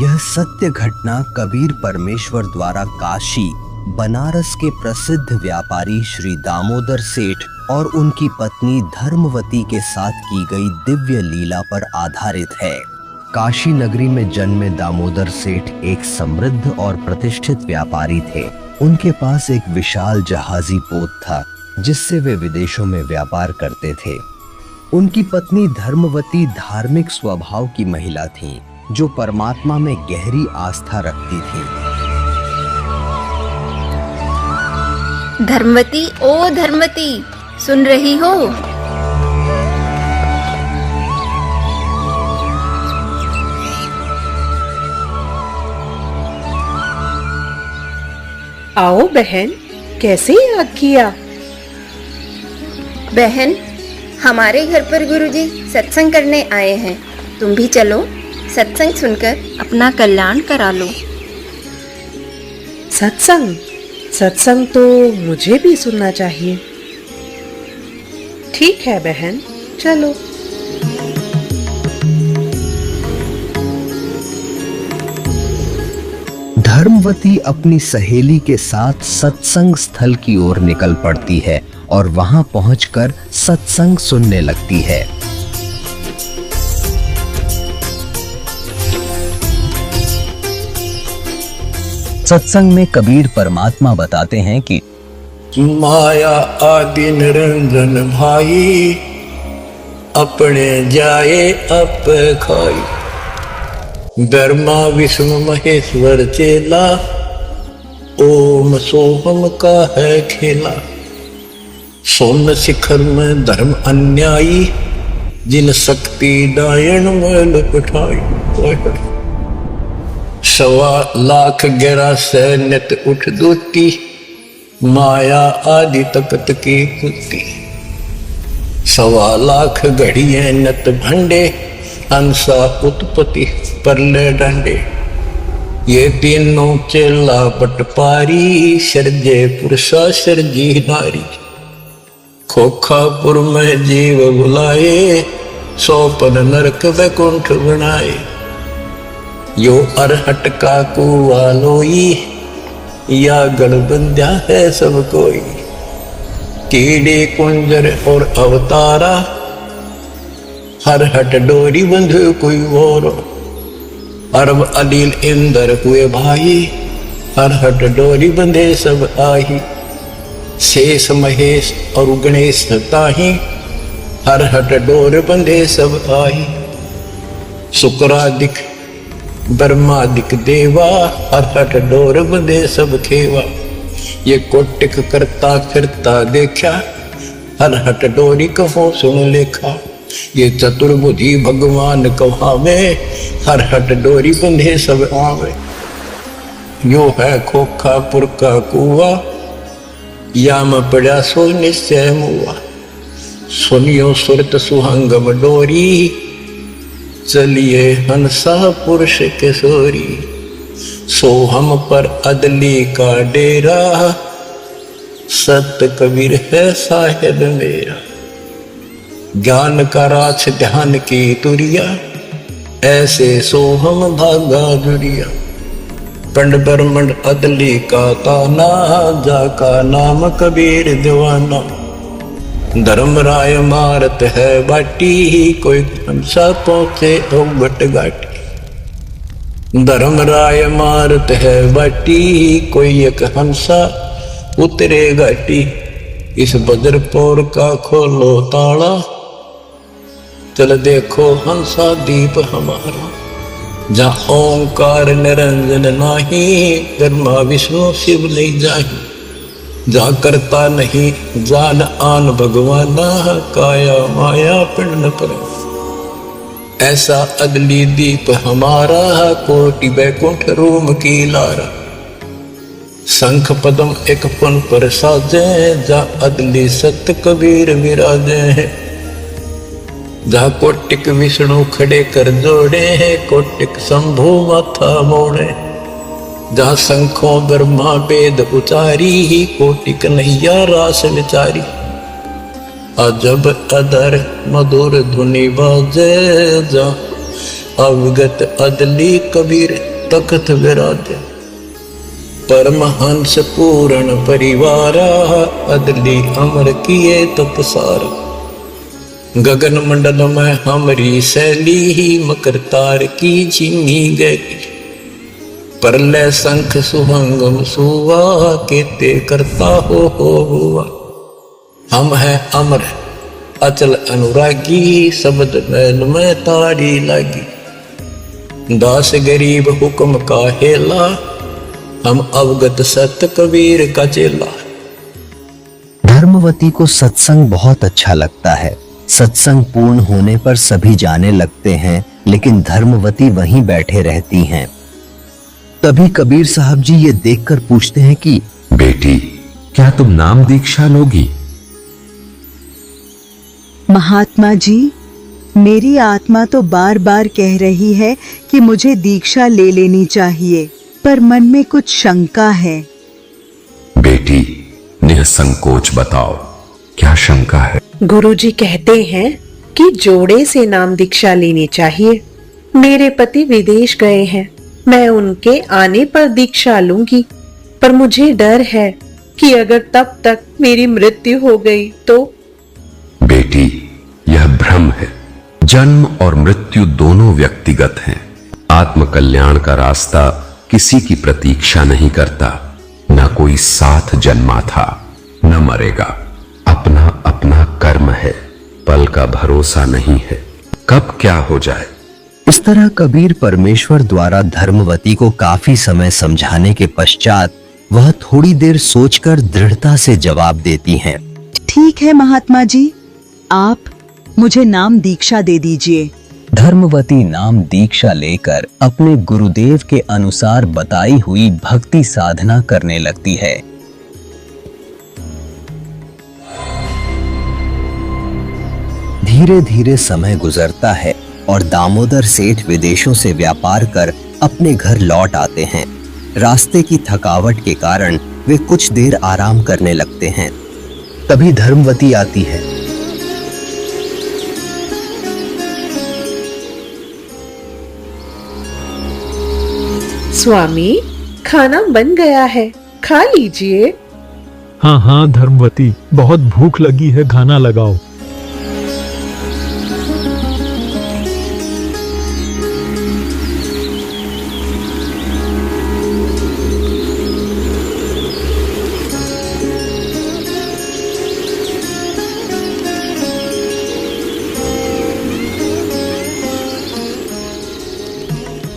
यह सत्य घटना कबीर परमेश्वर द्वारा काशी बनारस के प्रसिद्ध व्यापारी श्री दामोदर सेठ और उनकी पत्नी धर्मवती के साथ की गई दिव्य लीला पर आधारित है। काशी नगरी में जन्मे दामोदर सेठ एक समृद्ध और प्रतिष्ठित व्यापारी थे। उनके पास एक विशाल जहाजी पोत था जिससे वे विदेशों में व्यापार करते थे। उनकी पत्नी धर्मवती धार्मिक स्वभाव की महिला थीं, जो परमात्मा में गहरी आस्था रखती थीं। धर्मवती, ओ धर्मवती, सुन रही हो? आओ बहन, कैसे याद किया? बहन, हमारे घर पर गुरुजी सत्संग करने आए हैं। तुम भी चलो, सत्संग सुनकर अपना कल्याण करा लो। सत्संग? सत्संग तो मुझे भी सुनना चाहिए। ठीक है बहन, चलो। धर्मवती अपनी सहेली के साथ सत्संग स्थल की ओर निकल पड़ती है और वहां पहुंचकर सत्संग सुनने लगती है। सत्संग में कबीर परमात्मा बताते हैं कि माया आदि निरंजन भाई, अपने जाए अप खाई। ब्रह्मा विष्णु महेश्वर चेला, ओम सोहम का है खेला। सोन शिखर में धर्म अन्यायी, जिन शक्ति दायन में लपटाई। 1.25 लाख गहरा से नित उठ दूती, माया आदि तकत की कुत्ती। 1.25 लाख घड़िए नत भंडे, अंसा उत्पत्ति परले डंडे। ये तीनों चेला पटपारी, सर्जे पुरुषा सर्जी नारी। खोखापुर में जीव बुलाए, 100 नरक वैकुंठ बनाए। यो अरहट का कुआ लोई, या गणबंध्या है सब कोई। कीड़े कुंजर और अवतारा, हर हट डोरी बंध कोई और। अरब अनिल इंद्र हुए भाई, हर हट डोरी बंधे सब आही। शेष महेश और गणेश ताही, हर हट डोर बंधे सब आही। शुक्रादिक ब्रह्मादिक देवा, हर हट डोर बंधे सब खेवा। ये कोटिक करता फिरता देखा, हर हट डोरी कहो सुन लेखा। ये चतुर्भुजी भगवान कहावे, हर हट डोरी बंधे सब आवे। यो है खोखापुर का कुआ, याम पड़ा सो निश्चय मुआ। सुनियो सुरत सुहंगम डोरी, चलिए हंसा पुरुष किशोरी। सोहम पर अदली का डेरा, सत कबीर है साहिब मेरा। ज्ञान का राछ ध्यान की तुरिया, ऐसे सोहम भागा जुरिया। पंड ब्रह्मंड अदली का ताना, जाका नाम कबीर दीवाना। धर्मराय मारत है बाटी, कोई हंसा पहुंचे ओगट घाटी। धर्मराय मारत है बाटी, कोई एक हंसा उतरे घाटी। इस बद्रपुर का खोलो ताला, चल देखो हंसा दीप हमारा। जहाँ ओंकार निरंजन नाही, ब्रह्मा विष्णु शिव नहीं जाही। जहाँ करता नहीं जान आन भगवाना, काया माया पिंड पर। ऐसा अदली दीप हमारा, कोटि बैकुंठ रूम की लारा। शंख पदम एक पुन पर साजे, जा अदली सत कबीर विराजे हैं। जहाँ कोटिक विष्णु खड़े कर जोड़े हैं, कोटिक शंभु माथा मोड़े। जहाँ शंखों ब्रह्मा वेद उचारी, कोटिक नैया रास विचारी। अजब अदर मधुर धुनि बाजे, जा अवगत अदली कबीर तख्त विराजे। परमहंस पूर्ण परिवारा, अदली अमर किए तपसार। गगन मंडल में हमरी शैली ही, मकर तार की चीनी गई। परलय शंख सुहंगम सुवा, केते करता हो हुआ। हम है अमर अचल अनुरागी, शब्द मैल में तारी लागी। दास गरीब हुक्म का हेला, हम अवगत सत्य कबीर का चेला। धर्मवती को सत्संग बहुत अच्छा लगता है। सत्संग पूर्ण होने पर सभी जाने लगते हैं, लेकिन धर्मवती वहीं बैठे रहती हैं। तभी कबीर साहब जी ये देखकर पूछते हैं कि बेटी, क्या तुम नाम दीक्षा लोगी? महात्मा जी, मेरी आत्मा तो बार बार कह रही है कि मुझे दीक्षा ले लेनी चाहिए, पर मन में कुछ शंका है। बेटी, निसंकोच बताओ, क्या शंका है? गुरुजी कहते हैं कि जोड़े से नाम दीक्षा लेनी चाहिए। मेरे पति विदेश गए हैं, मैं उनके आने पर दीक्षा लूंगी, पर मुझे डर है कि अगर तब तक मेरी मृत्यु हो गई तो। बेटी, यह भ्रम है। जन्म और मृत्यु दोनों व्यक्तिगत हैं। आत्म कल्याण का रास्ता किसी की प्रतीक्षा नहीं करता। न कोई साथ जन्मा था, न मरेगा। अपना अपना कर्म है, पल का भरोसा नहीं है, कब क्या हो जाए। इस तरह कबीर परमेश्वर द्वारा धर्मवती को काफी समय समझाने के पश्चात वह थोड़ी देर सोचकर दृढ़ता से जवाब देती हैं। ठीक है महात्मा जी, आप मुझे नाम दीक्षा दे दीजिए। धर्मवती नाम दीक्षा लेकर अपने गुरुदेव के अनुसार बताई हुई भक्ति साधना करने लगती है। धीरे धीरे समय गुजरता है और दामोदर सेठ विदेशों से व्यापार कर अपने घर लौट आते हैं। रास्ते की थकावट के कारण वे कुछ देर आराम करने लगते हैं। तभी धर्मवती आती है। स्वामी, खाना बन गया है, खा लीजिए। हाँ हाँ धर्मवती, बहुत भूख लगी है, खाना लगाओ।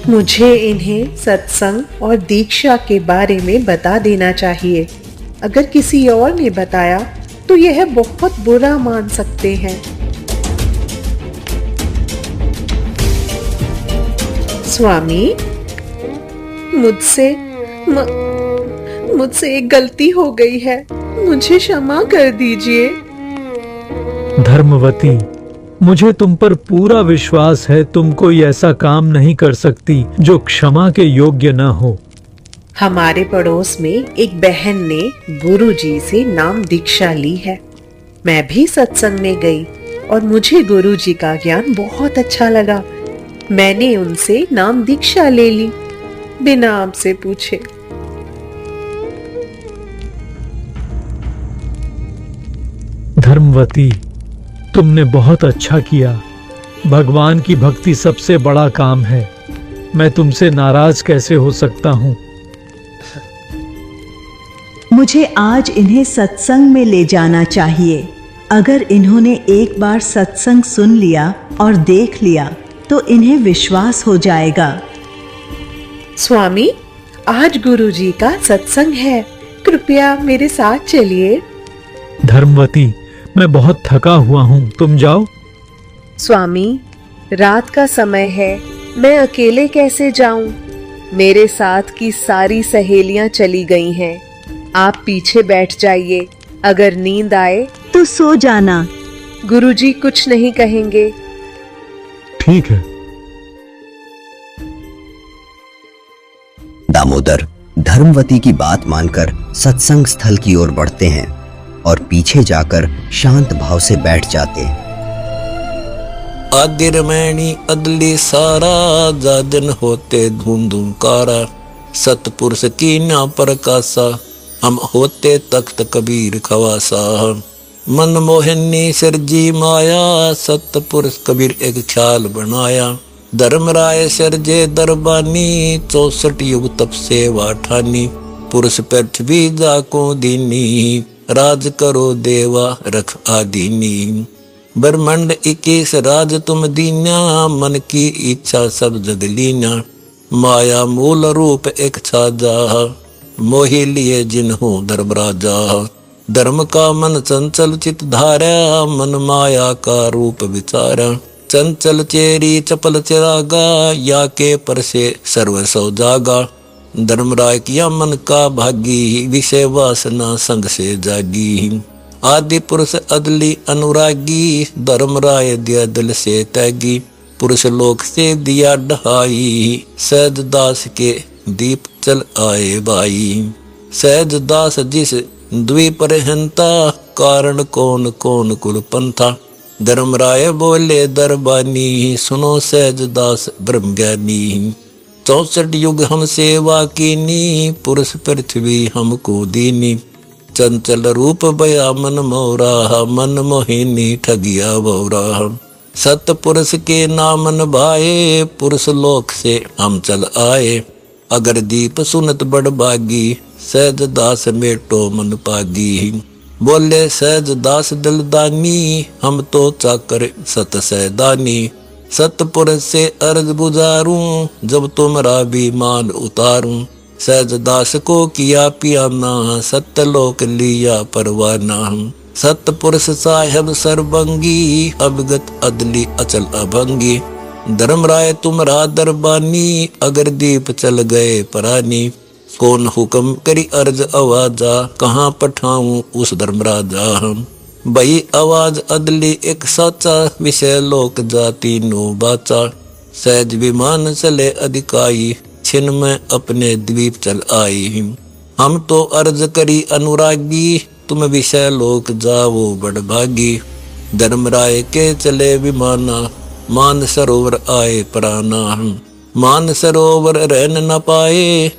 मुझे इन्हें सत्संग और दीक्षा के बारे में बता देना चाहिए। अगर किसी और ने बताया तो यह बहुत बुरा मान सकते हैं। स्वामी, मुझसे एक गलती हो गई है, मुझे क्षमा कर दीजिए। धर्मवती, मुझे तुम पर पूरा विश्वास है, तुम कोई ऐसा काम नहीं कर सकती जो क्षमा के योग्य न हो। हमारे पड़ोस में एक बहन ने गुरुजी से नाम दीक्षा ली है। मैं भी सत्संग में गई और मुझे गुरुजी का ज्ञान बहुत अच्छा लगा। मैंने उनसे नाम दीक्षा ले ली, बिना आपसे पूछे। धर्मवती, तुमने बहुत अच्छा किया। भगवान की भक्ति सबसे बड़ा काम है। मैं तुमसे नाराज कैसे हो सकता हूँ। मुझे आज इन्हें सत्संग में ले जाना चाहिए। अगर इन्होंने एक बार सत्संग सुन लिया और देख लिया तो इन्हें विश्वास हो जाएगा। स्वामी, आज गुरुजी का सत्संग है, कृपया मेरे साथ चलिए। धर्मवती, मैं बहुत थका हुआ हूँ, तुम जाओ। स्वामी, रात का समय है, मैं अकेले कैसे जाऊं? मेरे साथ की सारी सहेलियां चली गई हैं। आप पीछे बैठ जाइए, अगर नींद आए तो सो जाना। गुरुजी कुछ नहीं कहेंगे। ठीक है। दामोदर धर्मवती की बात मानकर सत्संग स्थल की ओर बढ़ते हैं और पीछे जाकर शांत भाव से बैठ जाते हैं। आदि रमैनी अदली सारा, जा दिन होते धूम धूम कारा। सतपुरुष की ना प्रकाशा, हम होते तख्त कबीर खवासा। मन मोहिनी सिरजी माया, सतपुरुष कबीर एक ख्याल बनाया। धर्मराय सिरजे दरबानी, 64 युग तप सेवा ठानी। पुरुष पृथ्वी जाको दीनी, राज करो देवा रख आदीनी। ब्रह्मांड 21 राज तुम दीन्या, मन की इच्छा सब जग लीन्या। माया मूल रूप एक छाजा, मोहि लिए जिन्हों धर्मराजा। धर्म का मन चंचल चित धारा, मन माया का रूप विचारा। चंचल चेरी चपल चिरागा, या के पर से सर्व सौ जागा। धर्मराय किया मन का भागी, विषय वासना संग से जागी। आदि पुरुष अदली अनुरागी, धर्मराय दिया दिल से त्यागी। पुरुष लोक से दिया ढहाई, सहज दास के दीप चल आए भाई। सहज दास जिस द्वीपर हंता, कारण कौन कौन कुल पंथा। धर्मराय बोले दरबानी, सुनो सहज दास ब्रह्म ज्ञानी। 64 युग हम सेवा कीनी, पुरुष पृथ्वी हमको दीनी। चंचल रूप बया मन मोरा, मन मोहिनी ठगिया बोरा। सतपुरुष के नामन भाए, पुरुष लोक से हम चल आए। अगर दीप सुनत बड़ बागी, सहज दास मेटो मन पागी। बोले सहज दास दिलदानी, हम तो चाकर सत सैदानी। सतपुरुष से अर्ज गुजारूं, जब तुमरा बीमान उतारूं। सहज दास को किया पियाना, सत्यलोक लिया परवाना। सतपुरुष साहेब सर्वंगी, अवगत अदली अचल अभंगी। धर्मराय तुमरा दरबानी, अगर दीप चल गए परानी। कौन हुक्म करी अर्ज आवाजा, कहाँ पठाऊं उस धर्मराजा। बही आवाज अदली एक साचा, विषय लोक जाति नो बाचा। सहज विमान चले अधिकाई, छिन में अपने द्वीप चल आई। हम तो अर्ज करी अनुरागी, तुम विषय लोक जाओ बड़ भागी। धर्मराय के चले विमाना, मान सरोवर आए प्राणा। मान सरोवर रहन न पाए,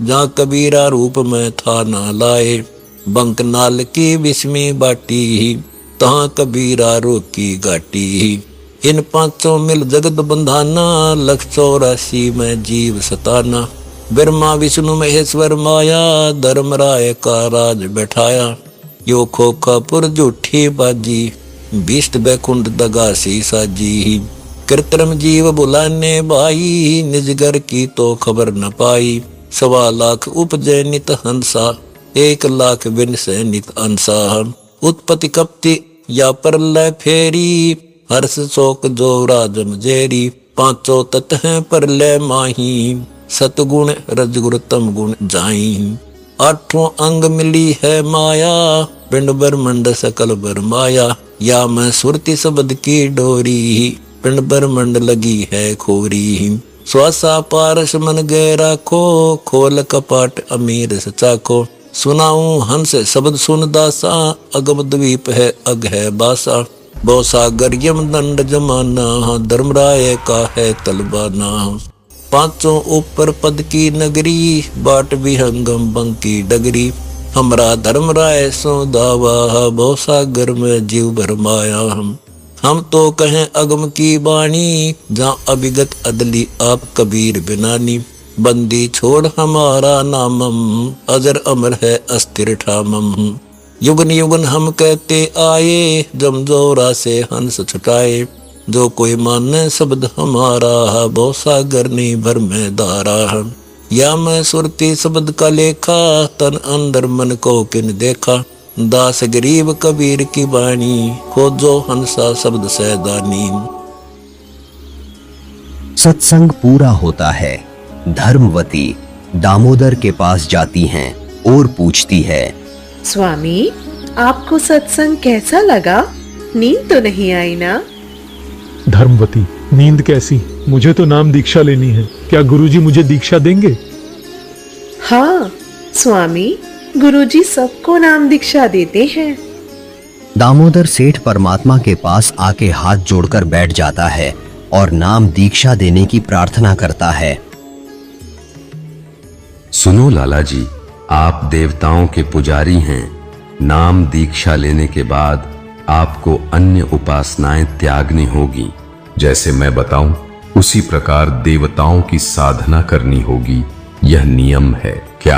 जहाँ कबीरा रूप में था ना लाए। बंक नाल की विस्मी बाटी, तहाँ कबीरा रोकी घाटी। इन पांचों मिल जगत बंधाना, 184 में जीव सताना। ब्रह्मा विष्णु महेश्वर माया, धर्मराय का राज बैठाया। यो खोखापुर झूठी बाजी, बिष्ट बैकुंठ दगासी साजी। कृत्रिम जीव बुलाने भाई, निजगर की तो खबर न पाई। 1.25 लाख उपजय नित हंसा, 1 लाख विनस नित अंसा। उत्पत्ति कपति या प्रलय फेरी, हर्ष शोक जो राजम जेरी। 5 तत्व हैं प्रलय माही, सतगुण रजगुण तम गुण जाई। 8 अंग मिली है माया, पिंड ब्रह्मंड सकल बरमाया। या मैं सुरति शब्द की डोरी, पिंड ब्रह्मंड लगी है खोरी। श्वासा पारस मन गए राखो, खोल कपाट अमीर सचाखो। सुनाऊं हंस शब्द सुन दासा, अगम द्वीप है अग है बासा। बहु सागर यम दंड जमाना, धर्मराय का है तलबाना। 5 ऊपर पद की नगरी, बाट विहंगम बंकी डगरी। हमरा धर्मराय सो दावा, बहु सागर में जीव भरमाया। हम तो कहें अगम की बाणी, जहाँ अभिगत अदली आप कबीर बिनानी। बंदी छोड़ हमारा नामम, अजर अमर है अस्थिर ठामम। युगन युगन हम कहते आए, जमजोरा से हंस छुटाए। जो कोई माने शब्द हमारा, बहु सागर नहीं भर में धारा। या मैं सुरती शब्द का लेखा, तन अंदर मन को किन देखा। दास गरीब कबीर की बाणी, खोजो हंसा शब्द सैदानी। सत्संग पूरा होता है। धर्मवती दामोदर के पास जाती हैं और पूछती है, स्वामी आपको सत्संग कैसा लगा? नींद तो नहीं आई ना? धर्मवती, नींद कैसी? मुझे तो नाम दीक्षा लेनी है। क्या गुरुजी मुझे दीक्षा देंगे? हाँ स्वामी, गुरुजी सबको नाम दीक्षा देते हैं। दामोदर सेठ परमात्मा के पास आके हाथ जोड़कर बैठ जाता है और नाम दीक्षा देने की प्रार्थना करता है। सुनो लाला जी, आप देवताओं के पुजारी हैं। नाम दीक्षा लेने के बाद आपको अन्य उपासनाएं त्यागनी होगी। जैसे मैं बताऊं उसी प्रकार देवताओं की साधना करनी होगी। यह नियम है। क्या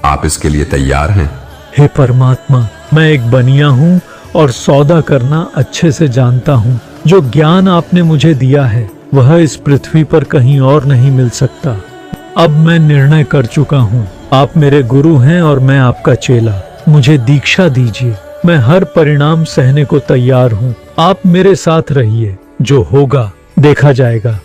आप इसके लिए तैयार हैं? हे परमात्मा, मैं एक बनिया हूँ और सौदा करना अच्छे से जानता हूँ। जो ज्ञान आपने मुझे दिया है वह इस पृथ्वी पर कहीं और नहीं मिल सकता। अब मैं निर्णय कर चुका हूँ। आप मेरे गुरु हैं और मैं आपका चेला। मुझे दीक्षा दीजिए। मैं हर परिणाम सहने को तैयार हूँ। आप मेरे साथ रहिए। जो होगा देखा जाएगा।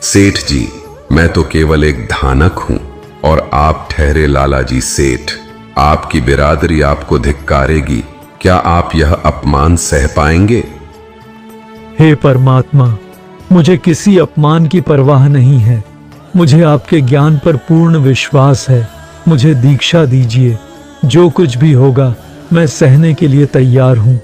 सेठ जी, मैं तो केवल एक धानक हूँ और आप ठहरे लाला जी सेठ। आपकी बिरादरी आपको धिक्कारेगी। क्या आप यह अपमान सह पाएंगे? हे परमात्मा, मुझे किसी अपमान की परवाह नहीं है। मुझे आपके ज्ञान पर पूर्ण विश्वास है। मुझे दीक्षा दीजिए। जो कुछ भी होगा मैं सहने के लिए तैयार हूँ।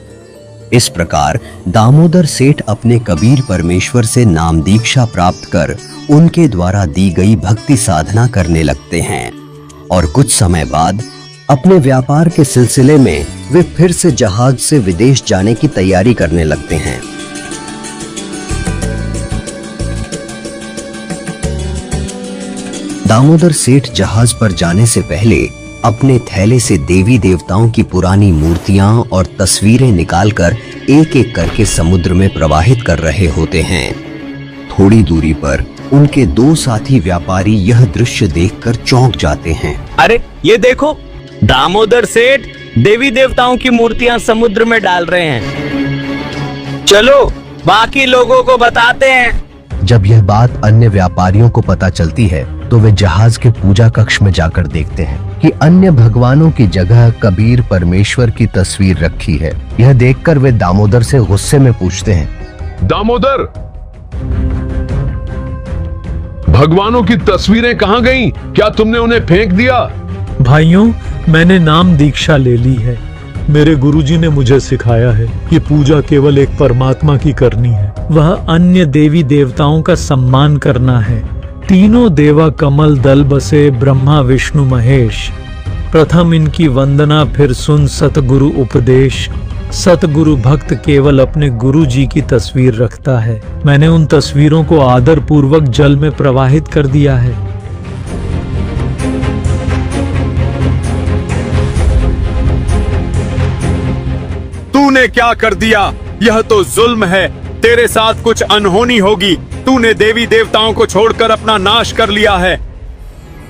इस प्रकार दामोदर सेठ अपने कबीर परमेश्वर से नाम दीक्षा प्राप्त कर उनके द्वारा दी गई भक्ति साधना करने लगते हैं और कुछ समय बाद अपने व्यापार के सिलसिले में वे फिर से जहाज से विदेश जाने की तैयारी करने लगते हैं। दामोदर सेठ जहाज पर जाने से पहले अपने थैले से देवी देवताओं की पुरानी मूर्तियां और तस्वीरें निकालकर एक एक करके समुद्र में प्रवाहित कर रहे होते हैं। थोड़ी दूरी पर उनके दो साथी व्यापारी यह दृश्य देखकर चौंक जाते हैं। अरे ये देखो, दामोदर सेठ देवी देवताओं की मूर्तियां समुद्र में डाल रहे हैं। चलो बाकी लोगों को बताते हैं। जब यह बात अन्य व्यापारियों को पता चलती है तो वे जहाज के पूजा कक्ष में जाकर देखते हैं कि अन्य भगवानों की जगह कबीर परमेश्वर की तस्वीर रखी है। यह देखकर वे दामोदर से गुस्से में पूछते हैं, दामोदर, भगवानों की तस्वीरें कहाँ गईं? क्या तुमने उन्हें फेंक दिया? भाइयों, मैंने नाम दीक्षा ले ली है। मेरे गुरुजी ने मुझे सिखाया है कि पूजा केवल एक परमात्मा की करनी है। वह अन्य देवी देवताओं का सम्मान करना है। तीनों देवा कमल दल बसे ब्रह्मा विष्णु महेश। प्रथम इनकी वंदना, फिर सुन सतगुरु उपदेश। सतगुरु भक्त केवल अपने गुरु जी की तस्वीर रखता है। मैंने उन तस्वीरों को आदर पूर्वक जल में प्रवाहित कर दिया है। तूने क्या कर दिया? यह तो जुल्म है। तेरे साथ कुछ अनहोनी होगी। तूने देवी देवताओं को छोड़कर अपना नाश कर लिया है।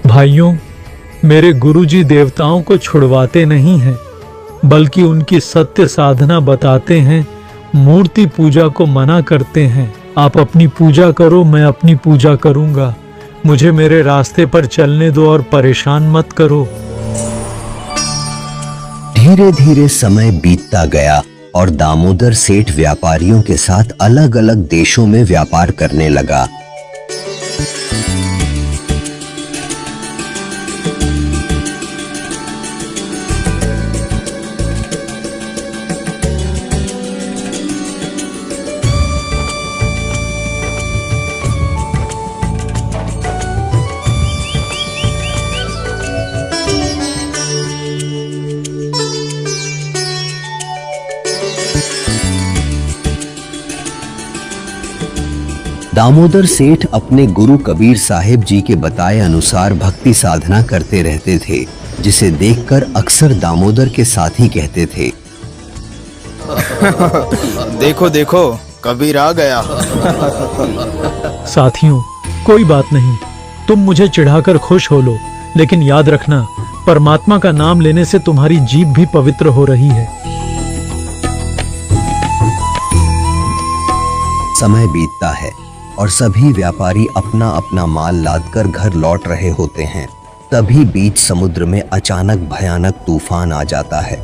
भाइयों, मेरे गुरुजी देवताओं को छुड़वाते नहीं हैं, बल्कि उनकी सत्य साधना बताते हैं। मूर्ति पूजा को मना करते हैं। आप अपनी पूजा करो, मैं अपनी पूजा करूंगा। मुझे मेरे रास्ते पर चलने दो और परेशान मत करो। धीरे धीरे समय बीतता गया और दामोदर सेठ व्यापारियों के साथ अलग अलग देशों में व्यापार करने लगा। दामोदर सेठ अपने गुरु कबीर साहिब जी के बताए अनुसार भक्ति साधना करते रहते थे, जिसे देखकर अक्सर दामोदर के साथी कहते थे, देखो देखो, कबीर आ गया। साथियों, कोई बात नहीं, तुम मुझे चिढ़ाकर खुश हो लो, लेकिन याद रखना, परमात्मा का नाम लेने से तुम्हारी जीभ भी पवित्र हो रही है। समय बीतता है और सभी व्यापारी अपना अपना माल लादकर घर लौट रहे होते हैं। तभी बीच समुद्र में अचानक भयानक तूफान आ जाता है।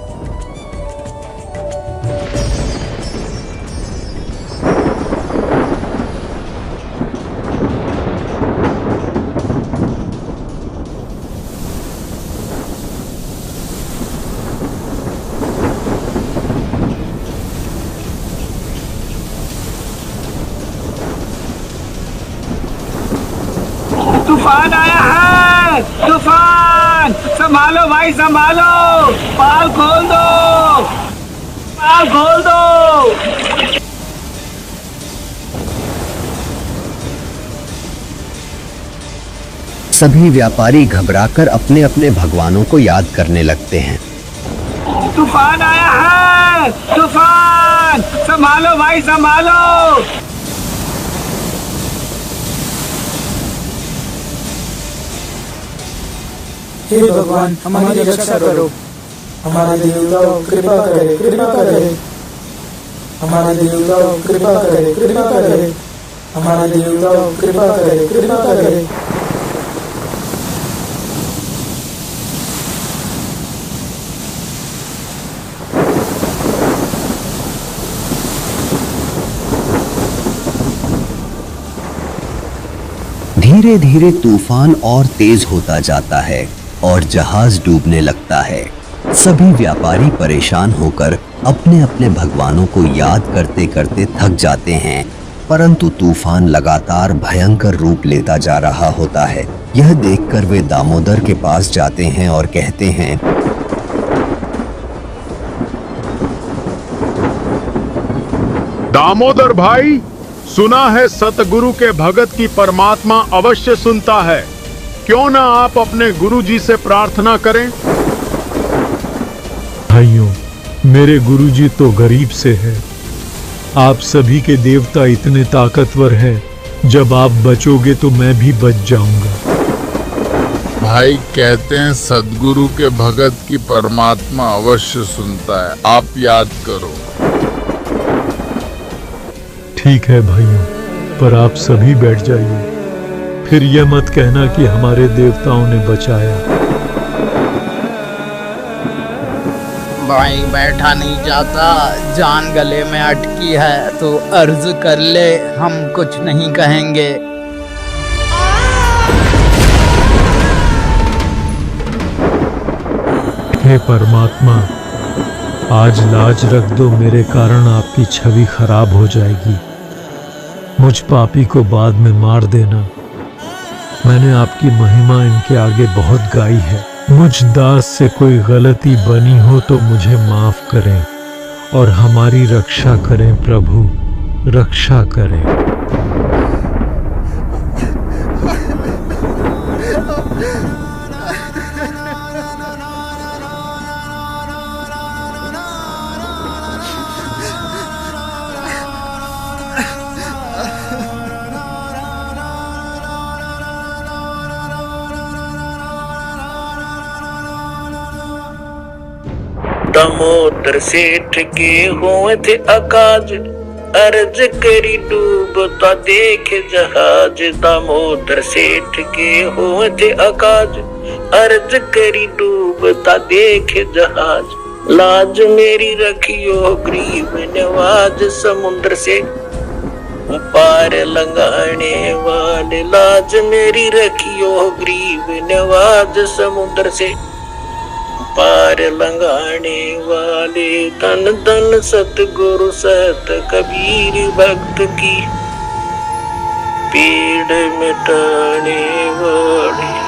तूफान आया है, तूफान! संभालो भाई संभालो, पाल खोल दो, पाल खोल दो। सभी व्यापारी घबराकर अपने अपने भगवानों को याद करने लगते हैं। तूफान आया है, तूफान! संभालो भाई संभालो। हे भगवान, हमारी रक्षा करो। हमारे देवताओं कृपा करे, कृपा करे। हमारे देवताओं कृपा करे, कृपा करे। हमारे देवताओं कृपा करे, कृपा करे। धीरे धीरे तूफान और तेज होता जाता है और जहाज डूबने लगता है। सभी व्यापारी परेशान होकर अपने अपने भगवानों को याद करते करते थक जाते हैं, परंतु तूफान लगातार भयंकर रूप लेता जा रहा होता है। यह देखकर वे दामोदर के पास जाते हैं और कहते हैं, दामोदर भाई, सुना है सतगुरु के भगत की परमात्मा अवश्य सुनता है। क्यों ना आप अपने गुरु जी से प्रार्थना करें। भाइयों, मेरे गुरुजी तो गरीब से है। आप सभी के देवता इतने ताकतवर हैं, जब आप बचोगे तो मैं भी बच जाऊंगा। भाई कहते हैं सदगुरु के भगत की परमात्मा अवश्य सुनता है, आप याद करो। ठीक है भाइयों, पर आप सभी बैठ जाइए, फिर यह मत कहना कि हमारे देवताओं ने बचाया। भाई बैठा नहीं जाता, जान गले में अटकी है तो अर्ज कर ले, हम कुछ नहीं कहेंगे। हे परमात्मा, आज लाज रख दो, मेरे कारण आपकी छवि खराब हो जाएगी। मुझ पापी को बाद में मार देना। मैंने आपकी महिमा इनके आगे बहुत गाई है। मुझ दास से कोई गलती बनी हो तो मुझे माफ करें और हमारी रक्षा करें प्रभु, रक्षा करें। दामोदर सेठ के हुए थे अकाज, अर्ज करी डूबता देख जहाज। दामोदर सेठ के हुए थे अकाज, अर्ज करी डूबता देख जहाज। लाज मेरी रखियो गरीब नवाज, समुद्र से पार लंघाने वाले। लाज मेरी रखियो गरीब नवाज, समुद्र से पार लंघाने वाले। धन धन सतगुरु सत कबीर भक्त की, पीड़ मिटाने वाले।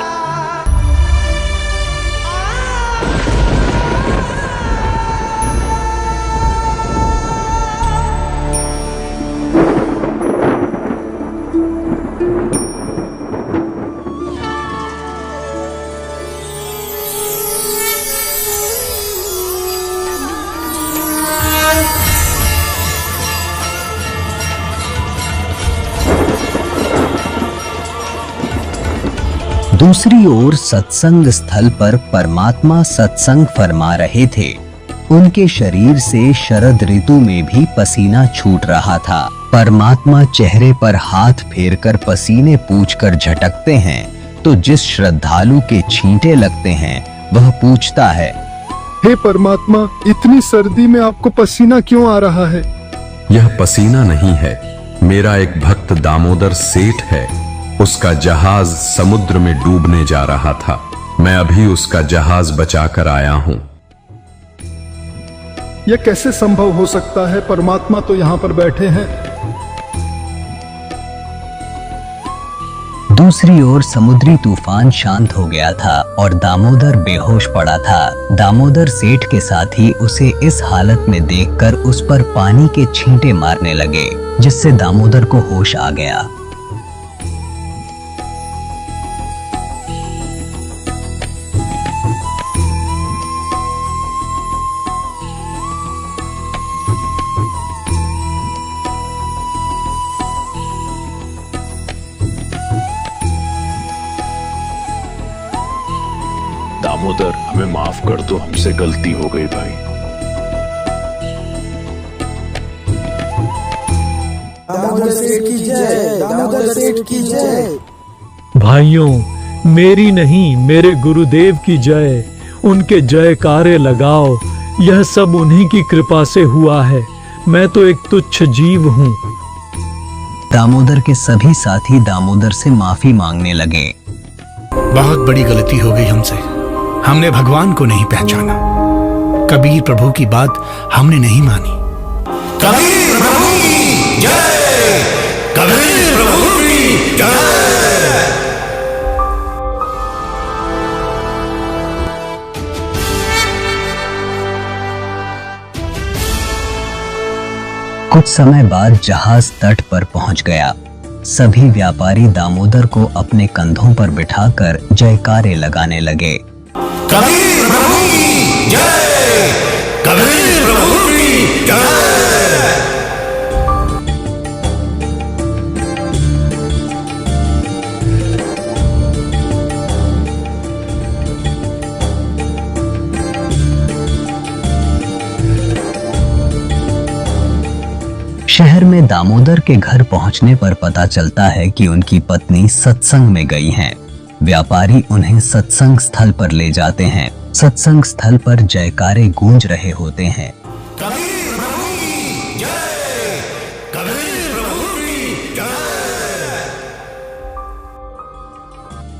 दूसरी ओर सत्संग स्थल पर परमात्मा सत्संग फरमा रहे थे। उनके शरीर से शरद ऋतु में भी पसीना छूट रहा था। परमात्मा चेहरे पर हाथ फेरकर पसीने पूछकर झटकते हैं तो जिस श्रद्धालु के छींटे लगते हैं वह पूछता है, हे परमात्मा, इतनी सर्दी में आपको पसीना क्यों आ रहा है? यह पसीना नहीं है, मेरा एक भक्त दामोदर सेठ है। उसका जहाज समुद्र में डूबने जा रहा था। मैं अभी उसका जहाज बचाकर आया हूं। यह कैसे संभव हो सकता है? परमात्मा तो यहाँ पर बैठे हैं। दूसरी ओर समुद्री तूफान शांत हो गया था और दामोदर बेहोश पड़ा था। दामोदर सेठ के साथी उसे इस हालत में देखकर उस पर पानी के छींटे मारने लगे, जिससे दामोदर को होश आ गया। दामोदर, हमें माफ कर दो, हमसे गलती हो गई भाई। दामोदर सेठ की जय, दामोदर सेठ की जय। भाइयों, मेरी नहीं मेरे गुरुदेव की जय। उनके जयकारे लगाओ। यह सब उन्हीं की कृपा से हुआ है। मैं तो एक तुच्छ जीव हूँ। दामोदर के सभी साथी दामोदर से माफी मांगने लगे। बहुत बड़ी गलती हो गई हमसे। हमने भगवान को नहीं पहचाना। कबीर प्रभु की बात हमने नहीं मानी। कबीर प्रभु की जय, कबीर प्रभु की जय। कुछ समय बाद जहाज तट पर पहुंच गया। सभी व्यापारी दामोदर को अपने कंधों पर बिठाकर जयकारे लगाने लगे। कबीर प्रभु की जय, कबीर प्रभु की जय। शहर में दामोदर के घर पहुंचने पर पता चलता है कि उनकी पत्नी सत्संग में गई हैं। व्यापारी उन्हें सत्संग स्थल पर ले जाते हैं। सत्संग स्थल पर जयकारे गूंज रहे होते हैं। कबीर प्रभु की जय, कबीर प्रभु की जय।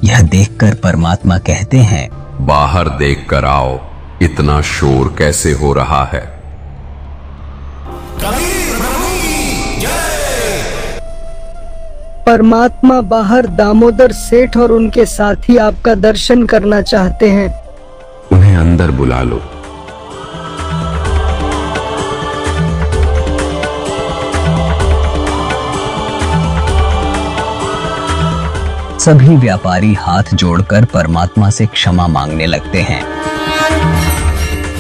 यह देखकर परमात्मा कहते हैं, बाहर देखकर आओ, इतना शोर कैसे हो रहा है। कबीर प्रभु की जय। परमात्मा बाहर दामोदर सेठ और उनके साथी आपका दर्शन करना चाहते हैं। उन्हें अंदर बुला लो। सभी व्यापारी हाथ जोड़कर परमात्मा से क्षमा मांगने लगते हैं।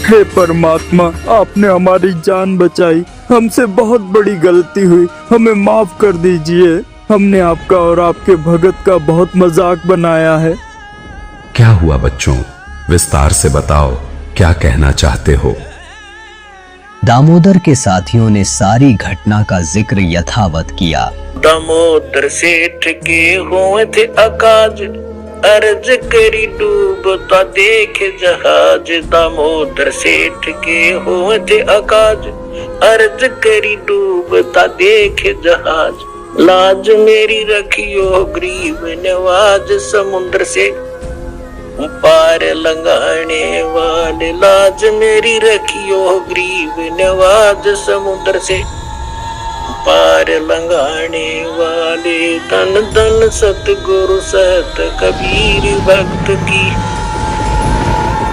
हे परमात्मा, आपने हमारी जान बचाई। हमसे बहुत बड़ी गलती हुई, हमें माफ कर दीजिए। हमने आपका और आपके भगत का बहुत मजाक बनाया है। क्या हुआ बच्चों, विस्तार से बताओ, क्या कहना चाहते हो। दामोदर के साथियों ने सारी घटना का जिक्र यथावत किया। दामोदर सेठ के हुए थे अकाज, अर्ज करी डूबता देख जहाज। दामोदर सेठ के हुए थे अकाज, अर्ज करी डूबता देख जहाज। लाज मेरी रखियो गरीब नवाज, समुद्र से पार लंघाने वाले। लाज मेरी रखियो गरीब नवाज, समुद्र से पार लंघाने वाले। धन धन सतगुरु सत कबीर भक्त की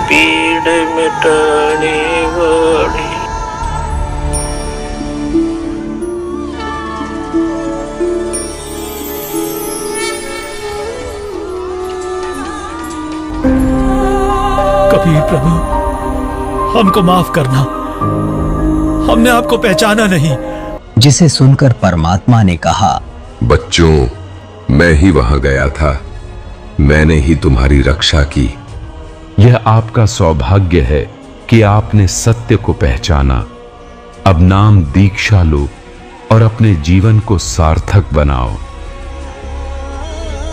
पीड़ मिटाने वाले। कबीर प्रभु, हमको माफ करना, हमने आपको पहचाना नहीं। जिसे सुनकर परमात्मा ने कहा, बच्चों, मैं ही वहां गया था, मैंने ही तुम्हारी रक्षा की। यह आपका सौभाग्य है कि आपने सत्य को पहचाना। अब नाम दीक्षा लो और अपने जीवन को सार्थक बनाओ।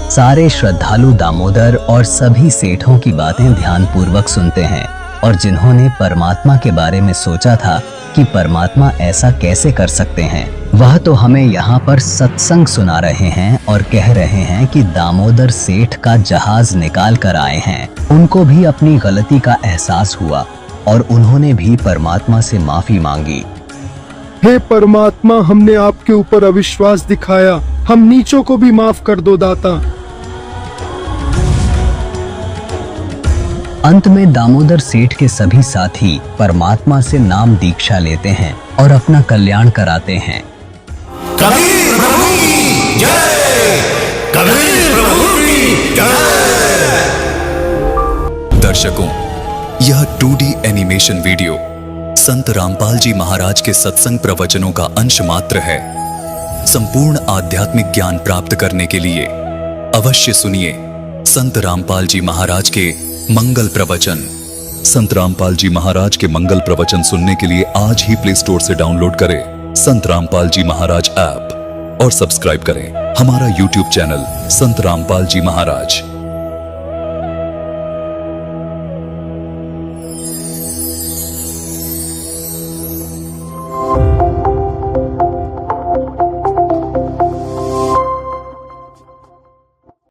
सारे श्रद्धालु दामोदर और सभी सेठों की बातें ध्यानपूर्वक सुनते हैं, और जिन्होंने परमात्मा के बारे में सोचा था कि परमात्मा ऐसा कैसे कर सकते हैं, वह तो हमें यहाँ पर सत्संग सुना रहे हैं और कह रहे हैं कि दामोदर सेठ का जहाज निकाल कर आए हैं। उनको भी अपनी गलती का एहसास हुआ और उन्होंने भी परमात्मा से माफी मांगी। हे परमात्मा, हमने आपके ऊपर अविश्वास दिखाया, हम नीचों को भी माफ कर दो दाता। अंत में दामोदर सेठ के सभी साथी परमात्मा से नाम दीक्षा लेते हैं और अपना कल्याण कराते हैं। कबीर प्रभु की जय, कबीर प्रभु की जय। दर्शकों, यह 2D एनिमेशन वीडियो संत रामपाल जी महाराज के सत्संग प्रवचनों का अंश मात्र है। संपूर्ण आध्यात्मिक ज्ञान प्राप्त करने के लिए अवश्य सुनिए संत रामपाल जी महाराज के मंगल प्रवचन। संत रामपाल जी महाराज के मंगल प्रवचन सुनने के लिए आज ही प्ले स्टोर से डाउनलोड करें संत रामपाल जी महाराज ऐप और सब्सक्राइब करें हमारा YouTube चैनल संत रामपाल जी महाराज।